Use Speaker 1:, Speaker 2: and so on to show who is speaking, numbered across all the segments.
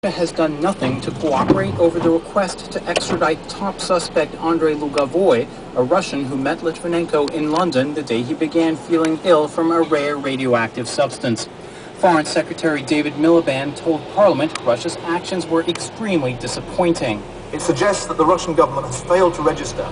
Speaker 1: has done nothing to cooperate over the request to extradite top suspect Andrei Lugavoy, a Russian who met Litvinenko in London the day he began feeling ill from a rare radioactive substance. Foreign Secretary David Miliband told Parliament Russia's actions were extremely disappointing.
Speaker 2: It suggests that the Russian government has failed to register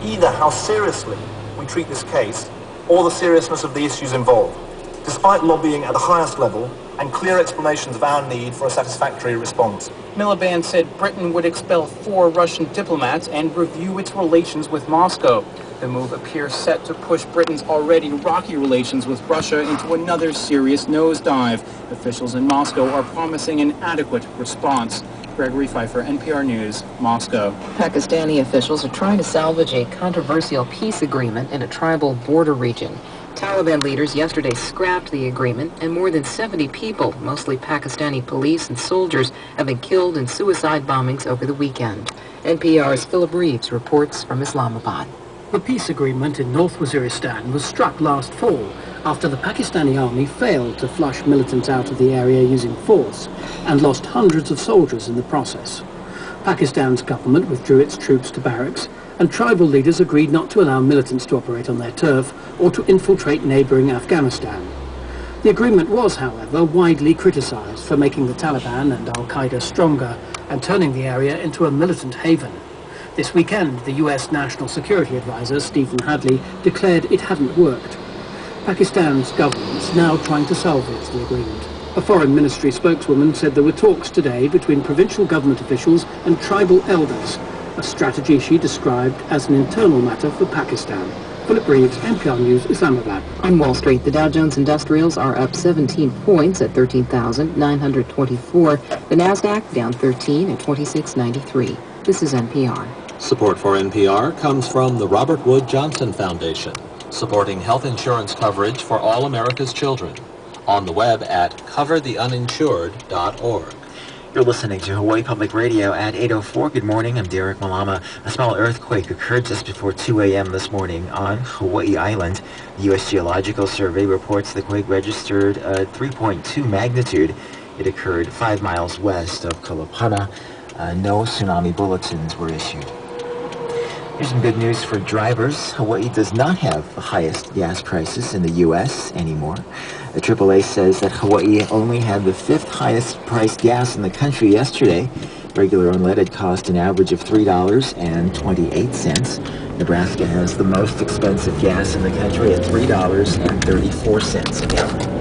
Speaker 2: either how seriously we treat this case or the seriousness of the issues involved, despite lobbying at the highest level and clear explanations of our need for a satisfactory response.
Speaker 1: Miliband said Britain would expel 4 Russian diplomats and review its relations with Moscow. The move appears set to push Britain's already rocky relations with Russia into another serious nosedive. Officials in Moscow are promising an adequate response. Gregory Pfeiffer, NPR News, Moscow.
Speaker 3: Pakistani officials are trying to salvage a controversial peace agreement in a tribal border region. Taliban leaders yesterday scrapped the agreement, and more than 70 people, mostly Pakistani police and soldiers, have been killed in suicide bombings over the weekend. NPR's Philip Reeves reports from Islamabad.
Speaker 4: The peace agreement in North Waziristan was struck last fall after the Pakistani army failed to flush militants out of the area using force and lost hundreds of soldiers in the process. Pakistan's government withdrew its troops to barracks, and tribal leaders agreed not to allow militants to operate on their turf or to infiltrate neighbouring Afghanistan. The agreement was, however, widely criticised for making the Taliban and Al-Qaeda stronger and turning the area into a militant haven. This weekend, the US National Security Advisor, Stephen Hadley, declared it hadn't worked. Pakistan's government's now trying to salvage the agreement. A Foreign Ministry spokeswoman said there were talks today between provincial government officials and tribal elders, a strategy she described as an internal matter for Pakistan. Philip Reeves, NPR News, Islamabad.
Speaker 3: On Wall Street, the Dow Jones Industrials are up 17 points at 13,924. The Nasdaq down 13 at 2693. This is NPR.
Speaker 5: Support for NPR comes from the Robert Wood Johnson Foundation, supporting health insurance coverage for all America's children. On the web at covertheuninsured.org.
Speaker 6: You're listening to Hawaii Public Radio at 8:04. Good morning, I'm Derek Malama. A small earthquake occurred just before 2 a.m. this morning on Hawaii Island. The U.S. Geological Survey reports the quake registered a 3.2 magnitude. It occurred 5 miles west of Kalapana. No tsunami bulletins were issued. Here's some good news for drivers. Hawaii does not have the highest gas prices in the U.S. anymore. The AAA says that Hawaii only had the 5th highest priced gas in the country yesterday. Regular unleaded cost an average of $3.28. Nebraska has the most expensive gas in the country at $3.34 a gallon.